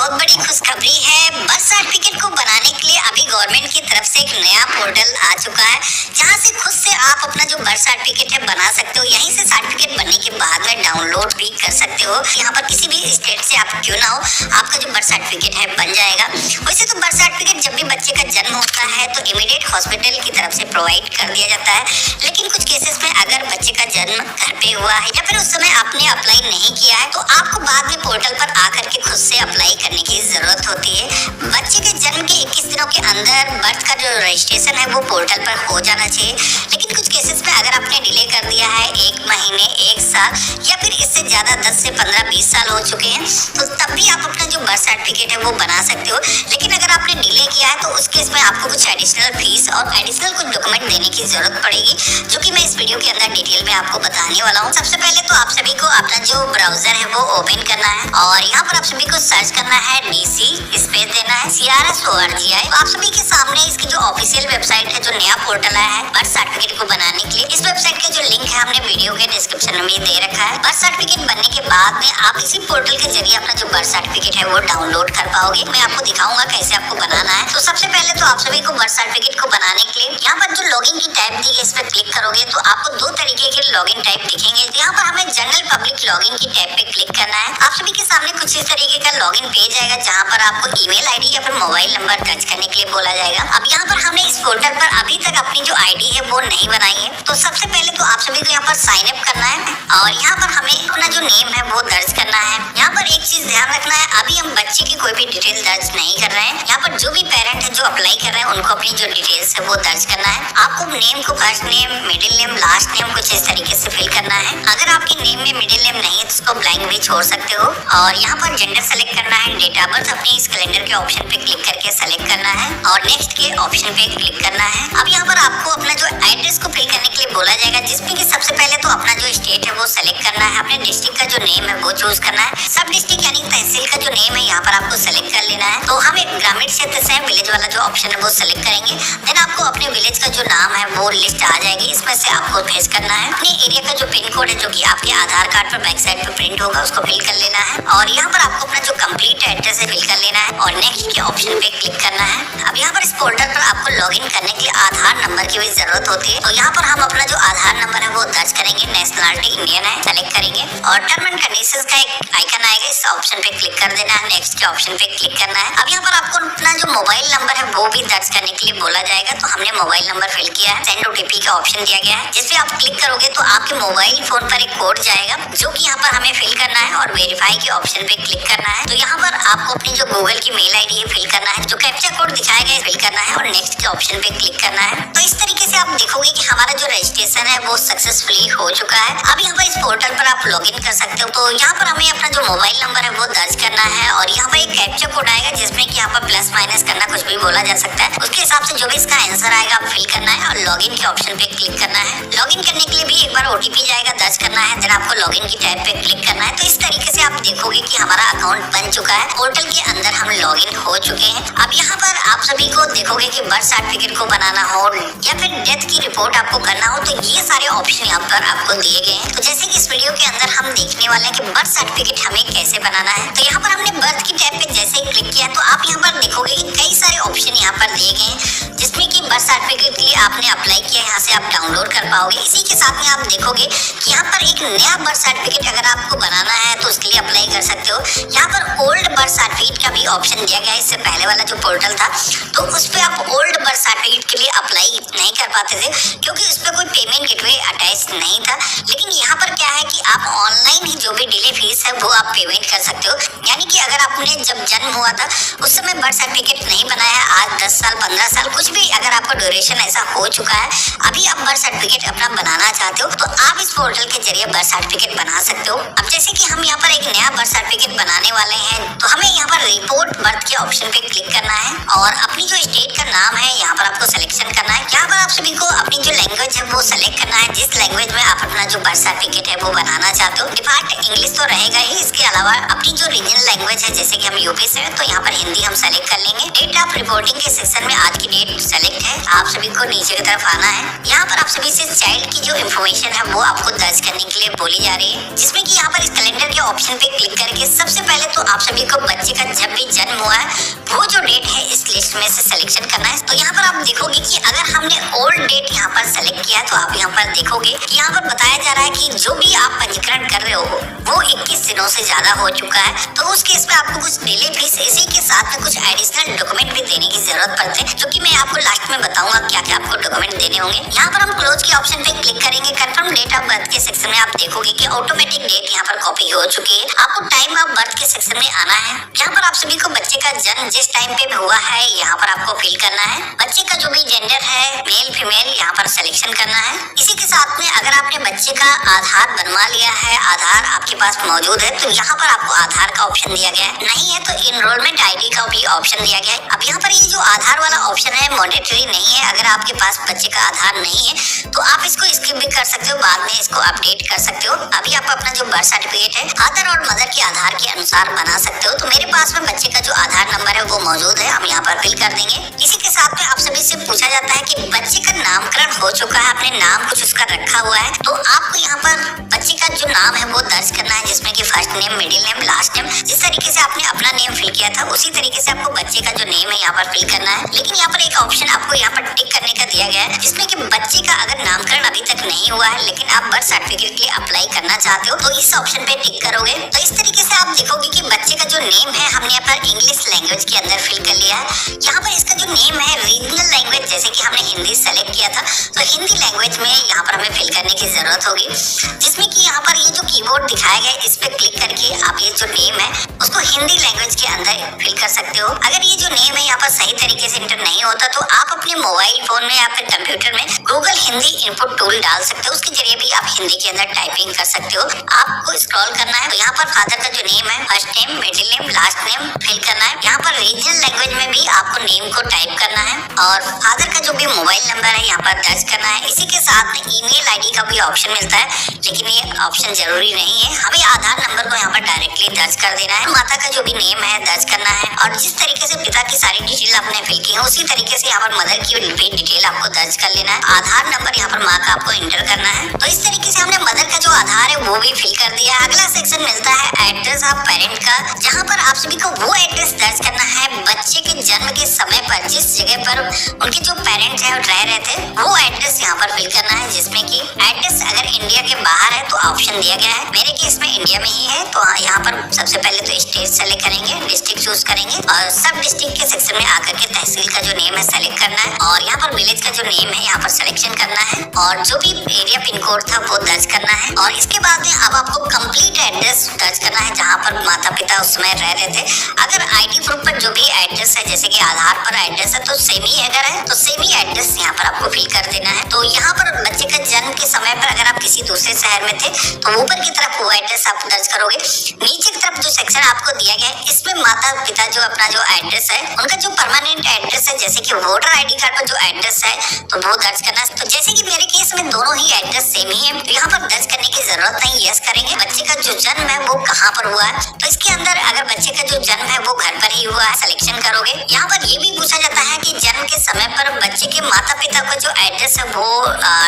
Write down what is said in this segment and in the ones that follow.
बहुत बड़ी खुशखबरी है। बर्थ सर्टिफिकेट को बनाने के लिए अभी गवर्नमेंट की तरफ से एक नया पोर्टल आ चुका है, जहां से खुद से आप अपना जो बर्थ सर्टिफिकेट है बना सकते हो। यहीं से सर्टिफिकेट बनने के बाद में डाउनलोड भी कर सकते हो। यहाँ पर किसी भी स्टेट से आप क्यों ना हो, आपका जो बर्थ सर्टिफिकेट है बन जाएगा। वैसे तो बर्थ सर्टिफिकेट जब भी बच्चे का जन्म होता है तो इमीडिएट हॉस्पिटल की तरफ से प्रोवाइड कर दिया जाता है, लेकिन कुछ केसेस में अगर बच्चे का जन्म घर पे हुआ है या फिर उस समय आपने अप्लाई नहीं किया है तो आपको बाद में पोर्टल पर आकर के खुद से अप्लाई करने की जरूरत होती है। बच्चे के जन्म के 21 दिनों के अंदर बर्थ का जो रजिस्ट्रेशन है वो पोर्टल पर हो जाना चाहिए, लेकिन कुछ केसेस में अगर आपने डिले कर दिया है 1 महीने 1 साल या फिर इससे ज्यादा 10 से 15-20 साल हो चुके हैं तो तब भी आप अपना जो बर्थ सर्टिफिकेट है वो बना सकते हो। लेकिन अगर आपने डिले किया है तो उस केस में आपको कुछ एडिशनल फीस और एडिशनल कुछ डॉक्यूमेंट देने की जरूरत पड़ेगी, जो कि मैं इस वीडियो के अंदर डिटेल में आपको बताने वाला हूँ। सबसे पहले तो आप सभी को अपना जो ब्राउजर है वो ओपन करना है और यहाँ पर आप सभी को सर्च करना है DC स्पेस देना है CRS.org.ai। तो आप सभी के सामने इसकी जो ऑफिशियल वेबसाइट है, जो नया पोर्टल आया है बर्थ सर्टिफिकेट को बनाने के लिए, इस वेबसाइट का जो लिंक है हमने वीडियो के डिस्क्रिप्शन में दे रखा है। बर्थ सर्टिफिकेट बनने के बाद में आप इसी पोर्टल के जरिए अपना जो बर्थ सर्टिफिकेट है वो डाउनलोड कर पाओगे। मैं आपको दिखाऊंगा कैसे आपको बनाना है। तो सबसे पहले तो आप सभी को बर्थ सर्टिफिकेट को बनाने के लिए यहाँ पर जो लॉगिन की टैब दी है इस पर क्लिक करोगे तो आपको 2 तरीके के लॉगिन टाइप दिखेंगे। यहाँ पर हमें जनरल पब्लिक लॉगिन की टैब पे क्लिक करना है। आप सभी के सामने कुछ इस तरीके का लॉगिन पेज आएगा, जहाँ पर आपको ईमेल आईडी या फिर मोबाइल नंबर दर्ज करने के लिए बोला जाएगा। अब यहाँ पर हमने इस पोर्टल पर अभी तक अपनी जो आईडी है वो नहीं बनाई है, तो सबसे पहले तो आप सभी को यहाँ पर साइन अप करना है और यहाँ पर हमें अपना जो नेम है वो दर्ज करना है। यहाँ पर एक चीज ध्यान रखना है, अभी हम बच्चे की कोई भी डिटेल दर्ज नहीं कर रहे हैं। यहाँ पर जो भी पेरेंट है जो अप्लाई कर रहे हैं उनको अपनी जो डिटेल्स है वो दर्ज करना है। आपको नेम को first name, middle name, last name कुछ इस तरीके से फिल करना है। अगर आपके नेम में मिडिल नेम नहीं है तो उसको ब्लैंक भी छोड़ सकते हो। और यहाँ पर जेंडर सेलेक्ट करना है, डेट ऑफ बर्थ अपनी इस कैलेंडर के ऑप्शन पे क्लिक करके सेलेक्ट करना है और नेक्स्ट के ऑप्शन पे क्लिक करना है। अब यहाँ पर आपको अपना जो एड्रेस को फिल करने के लिए बोला जाएगा, जिसमें कि सबसे पहले तो अपना जो स्टेट है वो सेलेक्ट करना है, अपने डिस्ट्रिक्ट का जो नेम है वो चूज करना है। सब डिस्ट्रिक्ट यानी तहसील का जो नेम है यहाँ पर आपको सेलेक्ट कर लेना है। तो हम एक ग्रामीण क्षेत्र से विलेज वाला जो ऑप्शन है वो सेलेक्ट करेंगे। देन आपको अपने विलेज का जो नाम है वो लिस्ट आ जाएगी, इसमें से आपको भेज करना है। अपने एरिया का जो पिन कोड है जो कि आपके आधार कार्ड पर बैक साइड पे प्रिंट होगा उसको फिल कर लेना है और यहाँ पर आपको अपना जो कंप्लीट एड्रेस है फिल कर लेना है और नेक्स्ट के ऑप्शन पे क्लिक करना है। अब यहाँ पर इस पोर्टल पर आपको लॉगिन करने के लिए आधार नंबर की भी जरूरत होती है, तो यहाँ पर हम अपना जो आधार नंबर है वो दर्ज करेंगे। नेशनलिटी इंडियन है सेलेक्ट करेंगे और टर्म एंड कंडीशंस का एक आइकन आएगा, इस ऑप्शन पे क्लिक कर देना है। नेक्स्ट के ऑप्शन पे क्लिक करना है। अब यहाँ पर आपको अपना जो मोबाइल नंबर है वो भी दर्ज करने के लिए बोला जाएगा, तो हमने मोबाइल नंबर फिल किया है। सेंड OTP का ऑप्शन दिया गया है, जिसपे आप क्लिक करोगे तो आपके मोबाइल फोन पर एक कोड जाएगा जो कि यहाँ पर हमें फिल करना है और वेरीफाई के ऑप्शन पे क्लिक करना है। तो यहाँ पर आपको अपनी जो गूगल की मेल आईडी है फिल करना है, जो कैप्चा कोड दिखाया गया है फिल करना है और नेक्स्ट के ऑप्शन पे क्लिक करना है। तो इस तरीके से आप देखोगे कि हमारा जो रजिस्ट्रेशन है वो सक्सेसफुली हो चुका है। अब यहाँ पर इस पोर्टल पर आप लॉगिन कर सकते हो। तो यहाँ पर हमें अपना जो मोबाइल नंबर है वो दर्ज करना है और यहाँ पर एक कैप्चा कोड आएगा, जिसमें कि यहाँ पर प्लस माइनस करना कुछ भी बोला जा सकता है। उसके हिसाब से जो भी इसका आंसर आएगा आप फिल करना है और लॉगिन के ऑप्शन पे क्लिक करना है। लॉगिन करने के लिए भी एक बार OTP जाएगा, दर्ज करना है, देन आपको लॉगिन की टैब पे क्लिक करना है। तो इस तरीके से आप देखोगे कि हमारा अकाउंट बन चुका है, पोर्टल के अंदर हम लॉगिन हो चुके हैं। अब यहाँ पर आप सभी को देखोगे कि बर्थ सर्टिफिकेट को बनाना हो या फिर डेथ की रिपोर्ट आपको करना हो तो ये सारे ऑप्शन यहाँ पर आपको दिए गए हैं। तो जैसे कि इस वीडियो के अंदर हम देखने वाले हैं कि बर्थ सर्टिफिकेट हमें कैसे बनाना है। तो यहाँ पर हमने बर्थ की टैब पे जैसे ही क्लिक किया तो आप यहाँ पर देखोगे कि कई सारे ऑप्शन यहाँ पर दिए गए हैं, जिसमें कि बर्थ सर्टिफिकेट के लिए आपने अप्लाई किया, यहाँ से आप डाउनलोड कर पाओगे। इसी के साथ में आप देखोगे कि यहाँ पर एक नया बर्थ सर्टिफिकेट अगर आपको बनाना है तो उसके लिए अप्लाई कर सकते हो। यहाँ पर ओल्ड बर्थ सर्टिफिकेट का भी ऑप्शन दिया गया है, इससे पहले वाला जो पोर्टल था तो उस पर आप ओल्ड बर्थ सर्टिफिकेट के लिए अप्लाई नहीं कर पाते थे, क्योंकि उस पर कोई पेमेंट गेटवे अटैच नहीं था। लेकिन यहाँ पर क्या है कि आप ऑनलाइन ही जो भी डिले फीस है वो आप पेमेंट कर सकते हो। यानी कि अगर आपने जब जन्म हुआ था उस समय बर्थ सर्टिफिकेट नहीं बनाया, आज 10 साल 15 साल कुछ भी अगर आपका ड्यूरेशन ऐसा हो चुका है, अभी आप बर्थ सर्टिफिकेट अपना बनाना चाहते हो तो आप इस पोर्टल के जरिए बर्थ सर्टिफिकेट बना सकते हो। अब जैसे कि हम यहाँ पर एक नया बर्थ सर्टिफिकेट बनाने वाले हैं तो हमें यहाँ पर रिपोर्ट बर्थ के ऑप्शन पे क्लिक करना है और अपनी जो स्टेट का नाम है यहाँ पर आपको सिलेक्शन करना है। यहाँ पर आप सभी को अपनी जो लैंग्वेज लैंग्वेज है वो सेलेक्ट करना है, जिस लैंग्वेज में आप अपना जो बर्थ सर्टिफिकेट है वो बनाना चाहते हो। डिफॉल्ट इंग्लिश तो रहेगा ही, इसके अलावा अपनी जो रीजनल लैंग्वेज है, जैसे कि हम यूपी से हैं तो यहाँ पर हिंदी हम सेलेक्ट कर लेंगे। डेट ऑफ रिपोर्टिंग के सेक्शन में आज की डेट सेलेक्ट है, आप सभी को नीचे की तरफ आना है। यहाँ पर आप सभी से चाइल्ड की जो इन्फॉर्मेशन है वो आपको दर्ज करने के लिए बोली जा रही है, जिसमें कि यहाँ पर इस कैलेंडर के ऑप्शन पे क्लिक करके सबसे पहले तो आप सभी को बच्चे का जब भी जन्म हुआ है वो जो डेट है इस लिस्ट में से सिलेक्शन करना है। तो यहाँ पर आप देखोगे कि अगर हमने ओल्ड डेट यहाँ पर सेलेक्ट किया तो आप यहाँ पर देखोगे कि यहाँ पर बताया जा रहा है कि जो भी आप पंजीकरण कर रहे हो वो 21 दिनों से ज्यादा हो चुका है, तो उस केस में आपको कुछ डिले फीस इसी के साथ में कुछ एडिशनल डॉक्यूमेंट भी देने की जरूरत पड़ते हैं, जो कि मैं आपको लास्ट में बताऊंगा क्या क्या आपको डॉक्यूमेंट देने होंगे। यहाँ पर हम क्लोज के ऑप्शन पे क्लिक करेंगे। कंफर्म डेट ऑफ बर्थ के सेक्शन में आप देखोगे कि ऑटोमेटिक डेट यहाँ पर कॉपी हो चुकी है। आपको टाइम ऑफ बर्थ के सेक्शन में आना है। यहाँ पर आप सभी को बच्चे का जन्म जिस टाइम पे हुआ है यहाँ पर आपको फिल करना है। बच्चे का जो भी जेंडर है मेल फीमेल यहाँ पर सिलेक्शन करना है। इसी के साथ में अगर आपने बच्चे का आधार बनवा लिया है, आधार आपके पास मौजूद है, तो यहाँ पर आपको आधार का ऑप्शन दिया गया है। नहीं है तो इनरोलमेंट आईडी का भी ऑप्शन दिया गया है। अब यहाँ पर ये जो आधार वाला ऑप्शन है मैंडेटरी नहीं है। अगर आपके पास बच्चे का आधार नहीं है तो आप इसको स्किप भी कर सकते हो, बाद में इसको अपडेट कर सकते हो। अभी आप अपना जो बर्थ सर्टिफिकेट है फादर और मदर के आधार के अनुसार बना सकते हो। तो मेरे पास में बच्चे का जो आधार नंबर है वो मौजूद है, हम यहाँ पर फिल कर देंगे। इसी के साथ में आप सभी से पूछा जाता है कि बच्चे का नामकरण हो चुका है, आपने नाम कुछ उसका रखा हुआ है, तो आपको यहाँ पर बच्चे का जो नाम है वो दर्ज करना है, जिसमें कि first name, middle name, last name. जिस तरीके से आपने अपना नेम फिल किया था उसी तरीके से आपको बच्चे का जो नेम है यहाँ पर फिल करना है। लेकिन यहाँ पर एक ऑप्शन आपको यहाँ पर टिक करने का दिया गया है, जिसमें कि बच्चे का अगर नामकरण अभी तक नहीं हुआ है लेकिन आप बर्थ सर्टिफिकेट के लिए अप्लाई करना चाहते हो तो इस ऑप्शन पे टिक करोगे। तो इस तरीके से आप देखोगे कि बच्चे का जो नेम है हमने यहाँ पर इंग्लिश लैंग्वेज के अंदर फिल कर लिया है। यहाँ पर इसका जो नेम है रीजनल लैंग्वेज, जैसे कि हमने हिंदी सेलेक्ट किया था तो हिंदी लैंग्वेज में यहाँ पर हमें फिल करने की जरूरत होगी, जिसमें कि यहाँ पर ये जो कीबोर्ड दिखाया गया है इस पे क्लिक करके आप ये जो नेम है उसको हिंदी लैंग्वेज के अंदर फिल कर सकते हो। अगर ये जो नेम है यहाँ पर सही तरीके से इंटर नहीं होता तो आप अपने मोबाइल फोन में या फिर कंप्यूटर में गूगल हिंदी इनपुट टूल डाल सकते हो, उसके जरिए भी आप हिंदी के अंदर टाइपिंग कर सकते हो। आपको स्क्रॉल करना है तो यहाँ पर फादर का जो नेम है first name, middle name, last name fill करना है। यहाँ पर रीजनल लैंग्वेज में भी आपको नेम को टाइप करना है और फादर का जो भी मोबाइल नंबर है यहाँ पर दर्ज करना है। इसी के साथ में ईमेल आईडी का भी ऑप्शन मिलता है, लेकिन ये ऑप्शन जरूरी नहीं है, हमें आधार नंबर को यहाँ पर डायरेक्टली दर्ज कर देना है। माता का जो भी नेम है दर्ज करना है और जिस तरीके से पिता की सारी डिटेल आपने फिल की है उसी तरीके से यहाँ पर मदर की भी डिटेल आपको दर्ज कर लेना है। आधार नंबर यहाँ पर माँ का आपको इंटर करना है। तो इस तरीके से हमने मदर का जो आधार है वो भी फिल कर दिया। अगला सेक्शन मिलता है एड्रेस ऑफ पेरेंट का, जहाँ पर आप सभी को वो एड्रेस दर्ज करना है बच्चे के जन्म के समय पर जिस जगह पर उनके जो पेरेंट्स हैं रह रहे थे वो एड्रेस यहाँ पर फिल करना है, जिसमें कि एड्रेस अगर इंडिया के बाहर है तो ऑप्शन दिया गया है। मेरे केस में इंडिया में ही है तो यहाँ पर सबसे पहले तो स्टेट सेलेक्ट करेंगे, डिस्ट्रिक्ट चूज करेंगे और सब डिस्ट्रिक्ट के सेक्शन में आकर के तहसील का जो नेम है सेलेक्ट करना है और यहाँ पर विलेज का जो नेम है यहाँ पर सिलेक्शन करना है और जो भी एरिया पिन कोड था वो दर्ज करना है। और इसके बाद में अब आपको कंप्लीट एड्रेस दर्ज करना है जहाँ पर माता पिता उस समय रह रहे थे। अगर आईडी प्रूफ पर जो भी एड्रेस है जैसे कि आधार पर एड्रेस है तो सेम ही अगर है तो सेम ही एड्रेस यहाँ पर आपको फिल कर देना है। तो यहाँ पर बच्चे का जन्म के समय पर अगर आप किसी दूसरे शहर में थे तो ऊपर की तरफ वो एड्रेस आप दर्ज करोगे। नीचे की तरफ जो सेक्शन आपको दिया गया है इसमें माता पिता जो अपना जो एड्रेस है उनका जो परमानेंट एड्रेस है जैसे कि वोटर आईडी कार्ड पर जो एड्रेस है तो वो दर्ज करना है। तो जैसे कि मेरे केस में दोनों ही एड्रेस सेम ही है तो यहाँ पर दर्ज करने की जरूरत नहीं, यस करेंगे। बच्चे का जो जन्म है वो कहाँ पर हुआ है तो इसके अंदर अगर बच्चे का जो जन्म है वो घर पर ही हुआ है सिलेक्शन करोगे। यहाँ पर ये भी पूछा जाता है कि जन्म के समय पर बच्चे के माता पिता का जो एड्रेस है वो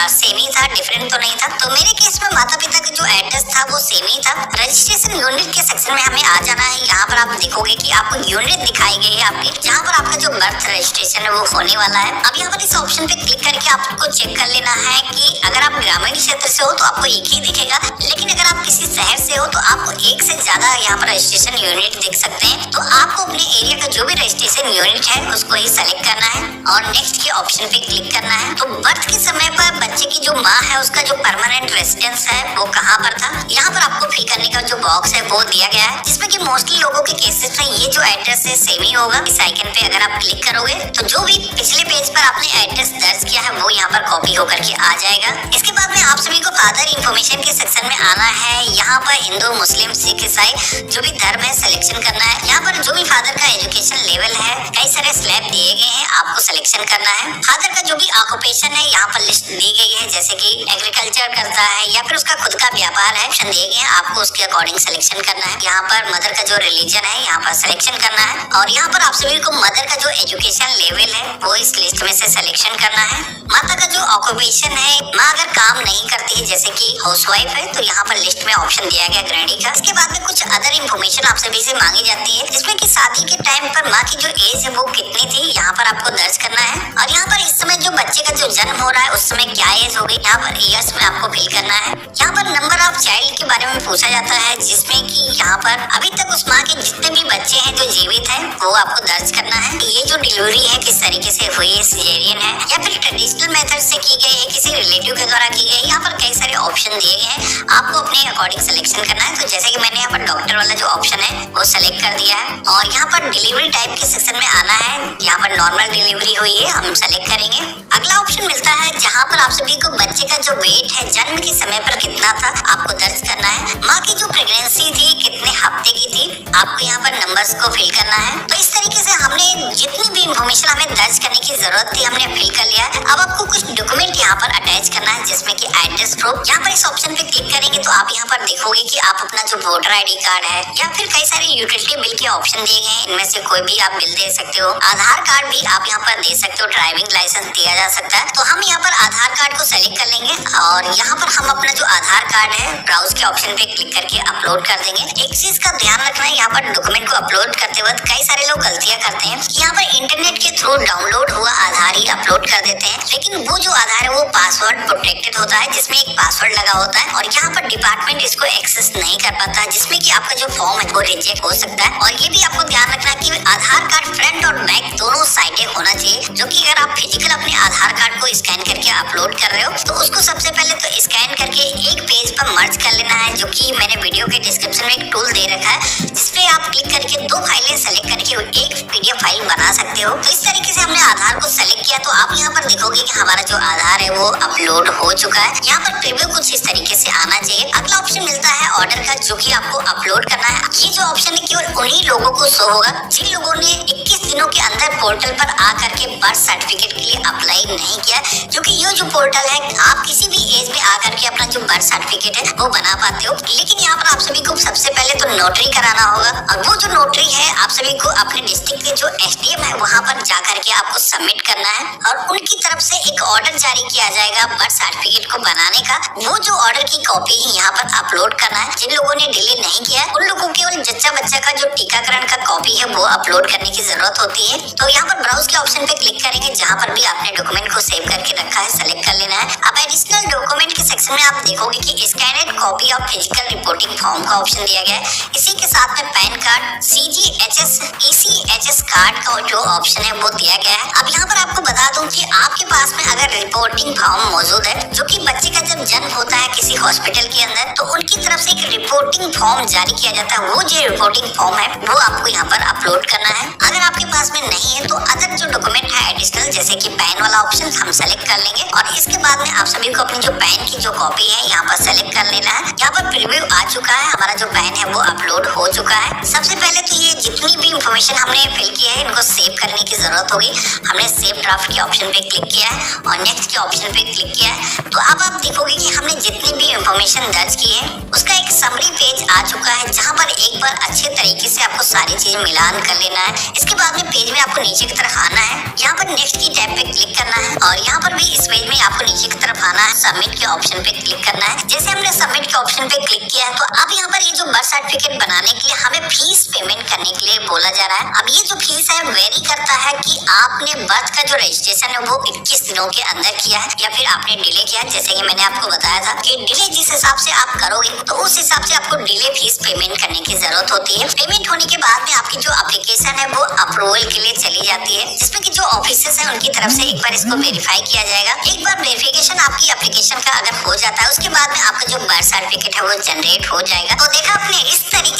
सेम ही था, डिफरेंट तो नहीं था। तो मेरे केस में माता पिता का जो एड्रेस था वो सेम ही था। रजिस्ट्रेशन यूनिट के सेक्शन में हमें आ जाना है। यहाँ पर आप देखोगे कि आपको यूनिट दिखाई गई है आपकी, जहाँ पर आपका जो बर्थ रजिस्ट्रेशन है वो होने वाला है। अब यहाँ पर इस ऑप्शन पे क्लिक करके आपको चेक कर लेना है कि अगर आप ग्रामीण क्षेत्र से हो तो आपको एक ही दिखेगा, लेकिन अगर आप किसी शहर से हो तो आपको एक से ज्यादा यहाँ पर रजिस्ट्रेशन यूनिट दिख सकते हैं। तो आपको अपने एरिया का जो भी रजिस्ट्रेशन यूनिट है उसको ही सेलेक्ट करना है और नेक्स्ट के ऑप्शन पे क्लिक करना है। तो बर्थ के समय पर बच्चे की जो माँ है उसका जो परमानेंट रेसिडेंस है वो कहाँ पर था, यहाँ पर आपको फिल करने का जो बॉक्स है वो दिया गया है, जिसमें कि मोस्टली लोगों के केसेस में ये जो एड्रेस एड्रेस से सेम ही होगा। इस आइकन पे अगर आप क्लिक करोगे तो जो भी पिछले पेज पर आपने एड्रेस दर्ज किया है वो यहाँ पर कॉपी होकर के आ जाएगा। इसके बाद में आप सभी को अदर इन्फॉर्मेशन के सेक्शन में आना है। यहाँ पर हिंदू, मुस्लिम, सिख, ईसाई जो भी धर्म है सिलेक्शन करना है। यहाँ पर जो भी फादर का एजुकेशन लेवल है, कई सारे स्लैब दिए गए हैं, आपको सिलेक्शन करना है। फादर का जो भी ऑक्यूपेशन है यहाँ पर लिस्ट दी गई है, जैसे कि एग्रीकल्चर करता है या फिर उसका खुद का व्यापार है, ऑप्शन दिए गए हैं, आपको उसके अकॉर्डिंग सिलेक्शन करना है। यहाँ पर मदर का जो रिलीजन है यहाँ पर सिलेक्शन करना है और यहाँ पर आप सभी को मदर का जो एजुकेशन लेवल है वो इस लिस्ट में से सिलेक्शन करना है। माता का जो ऑक्यूपेशन है, माँ अगर काम नहीं करती है जैसे कि हाउसवाइफ है तो यहाँ पर लिस्ट में ऑप्शन दिया गया गृहिणी का। इसके बाद में कुछ अदर इन्फॉर्मेशन आप सभी से मांगी जाती है, जिसमें कि शादी के टाइम पर माँ की जो एज है वो कितनी थी यहाँ पर आपको दर्ज करना है। और यहाँ पर इस समय जो बच्चे का जो जन्म हो रहा है उस समय क्या एज होगी यहाँ पर ईयर्स में आपको फिल करना है। यहाँ पर नंबर ऑफ चाइल्ड के बारे में पूछा जाता है, जिसमें कि यहाँ पर अभी तक उस माँ के जितने भी बच्चे हैं जो जीवित हैं वो आपको दर्ज करना है। ये जो डिलीवरी है किस तरीके से हुई है, सिजेरियन है या फिर ट्रेडिशनल मेथड से की गई है, किसी रिलेटिव के द्वारा की गई। यहाँ पर कई सारे ऑप्शन दिए गए हैं, आपको अपने अकॉर्डिंग सिलेक्शन करना है। तो जैसे कि मैंने यहाँ पर डॉक्टर वाला जो ऑप्शन है वो सिलेक्ट कर दिया है और यहाँ पर डिलीवरी टाइप के सेक्शन में आना है। यहाँ पर नॉर्मल डिलीवरी हुई है, हम सेलेक्ट करेंगे। अगला ऑप्शन मिलता है जहाँ पर आप सभी को बच्चे का जो वेट है जन्म के समय पर कितना था आपको दर्ज करना है। माँ की जो प्रेगनेंसी थी कितने हफ्ते की थी आपको यहाँ पर नंबर्स को फिल करना है। तो इस तरीके से हमने जितनी भी इंफॉर्मेशन हमें दर्ज करने की जरूरत थी हमने फिल कर लिया है। अब आपको कुछ डॉक्यूमेंट यहाँ पर अटैच करना है, जिसमें कि एड्रेस प्रूफ। यहाँ पर इस ऑप्शन पे क्लिक करेंगे तो आप यहाँ पर देखोगे कि आप अपना जो वोटर ID कार्ड है या फिर कई सारे यूटिलिटी बिल के ऑप्शन दिए गए हैं, इनमें से कोई भी आप बिल दे सकते हो। आधार कार्ड भी आप यहाँ पर दे सकते हो, ड्राइविंग लाइसेंस दिया जा सकता है। तो हम यहाँ पर आधार कार्ड को सेलेक्ट कर लेंगे और यहाँ पर हम अपना जो आधार कार्ड है ब्राउज के ऑप्शन पे क्लिक करके अपलोड कर देंगे। एक चीज का ध्यान रखना है, यहाँ पर डॉक्यूमेंट को अपलोड करते वक्त कई सारे लोग गलतियां करते हैं कि यहाँ पर इंटरनेट के थ्रू डाउनलोड हुआ आधार ही अपलोड कर देते हैं, लेकिन वो जो आधार है वो पासवर्ड प्रोटेक्टेड होता है, जिसमें एक पासवर्ड लगा होता है और यहाँ पर डिपार्टमेंट इसको एक्सेस नहीं कर पाता है, जिसमें कि आपका जो फॉर्म है वो रिजेक्ट हो सकता है। और ये भी आपको ध्यान रखना है कि आधार कार्ड फ्रंट और बैक दोनों साइडें होना चाहिए, जो कि अगर आप फिजिकल अपने आधार कार्ड को स्कैन करके अपलोड कर रहे हो तो उसको सबसे पहले तो स्कैन करके एक पेज पर मर्ज कर लेना है, जो कि मैंने वीडियो के डिस्क्रिप्शन में एक टूल दे रखा है, जिसपे आप क्लिक करके दो फाइलें सेलेक्ट करके एक PDF फाइल बना सकते हो। तो इस तरीके से हमने आधार को सेलेक्ट किया तो आप यहाँ पर देखोगे कि हमारा जो आधार है वो अपलोड हो चुका है। यहाँ पर प्रीव्यू कुछ इस तरीके से आना चाहिए। अगला ऑप्शन मिलता है ऑर्डर का, जो कि आपको अपलोड करना है। ये जो ऑप्शन है केवल उन्हीं लोगों को शो होगा जिन लोगों ने 21 दिनों के अंदर पोर्टल पर आकर के बर्थ सर्टिफिकेट के लिए अप्लाई नहीं किया, क्योंकि ये जो पोर्टल है आप किसी भी एज में आकर के अपना जो बर्थ सर्टिफिकेट है वो बना पाते हो। लेकिन यहाँ पर आप सभी को सबसे पहले तो नोटरी कराना होगा और वो जो नोटरी है आप सभी को अपने डिस्ट्रिक्ट के जो SDM है वहाँ पर जाकर के आपको सबमिट करना है और उनकी तरफ से एक ऑर्डर जारी किया जाएगा बर्थ सर्टिफिकेट को बनाने का। वो जो ऑर्डर की कॉपी है यहाँ पर अपलोड करना है। जिन लोगों ने डिले नहीं किया है उन लोगों को केवल जच्चा बच्चा का जो टीकाकरण का कॉपी है वो अपलोड करने की जरूरत होती है। तो यहाँ पर ब्राउज के ऑप्शन पे क्लिक करेंगे, जहाँ पर भी आपने डॉक्यूमेंट को सेव करके रखा है सेलेक्ट कर लेना है। अब एडिशनल डॉक्यूमेंट के सेक्शन में आप देखोगे कि scanned copy of physical reporting form का ऑप्शन दिया गया है। इसी के साथ में pan card, CGHS, ECHS card का जो ऑप्शन है वो दिया गया है। अब यहाँ पर आपको बता दूं कि आपके पास में अगर रिपोर्टिंग फॉर्म मौजूद है, जो कि बच्चे का जब जन्म होता है किसी हॉस्पिटल के अंदर, तो उनकी तरफ से एक रिपोर्टिंग फॉर्म जारी किया जाता है। वो जो रिपोर्टिंग फॉर्म है वो आपको यहाँ पर अपलोड करना है। अगर आपके पास में नहीं है तो अदर जो डॉक्यूमेंट है एडिशनल, जैसे कि पैन वाला ऑप्शन हम सेलेक्ट कर लेंगे और इसके बाद में आप सभी को अपनी जो पैन की जो कॉपी है यहाँ पर सेलेक्ट कर लेना है। यहाँ पर प्रीव्यू आ चुका है, हमारा जो पैन है वो अपलोड हो चुका है। सबसे पहले तो ये जितनी भी इंफॉर्मेशन हमने फिल किया है इनको सेव करने की जरूरत होगी। हमने सेव ड्राफ्ट के ऑप्शन पे क्लिक किया है और नेक्स्ट के ऑप्शन पे क्लिक किया है। तो अब आप देखोगे कि हमने जितनी भी इंफॉर्मेशन दर्ज की है उसका एक समरी पेज आ चुका है, जहाँ पर एक बार अच्छे तरीके से आपको सारी चीजें मिलान कर लेना है। इसके बाद में पेज में आपको नीचे की तरफ आना है, यहाँ पर नेक्स्ट की टैब पे क्लिक करना है और यहाँ पर भी इस पेज में आपको नीचे की तरफ आना है, सबमिट के ऑप्शन पे क्लिक करना है। जैसे हमने सबमिट के ऑप्शन पे क्लिक किया है तो अब यहाँ पर ये जो बर्थ सर्टिफिकेट बनाने के लिए हमें फीस पेमेंट करने के लिए बोला जा रहा है। अब ये जो फीस है वेरी करता है कि आपने बर्थ का जो रजिस्ट्रेशन है वो 21 दिनों के अंदर किया है या फिर आपने डिले किया है। जैसे कि मैंने आपको बताया था कि डिले जिस हिसाब से आप करोगे तो उस हिसाब से आपको डिले फीस पेमेंट करने की जरूरत होती है। पेमेंट होने के बाद में आपकी जो एप्लीकेशन है वो अप्रूवल के लिए चली जाती है, जिसमें कि जो ऑफिसर्स है उनकी तरफ से एक बार इसको वेरीफाई किया जाएगा। एक बार वेरिफिकेशन आपकी एप्लीकेशन का अगर हो जाता है उसके बाद में आपका जो बर्थ सर्टिफिकेट है वो जनरेट हो जाएगा। तो देखा आपने, इस तरीके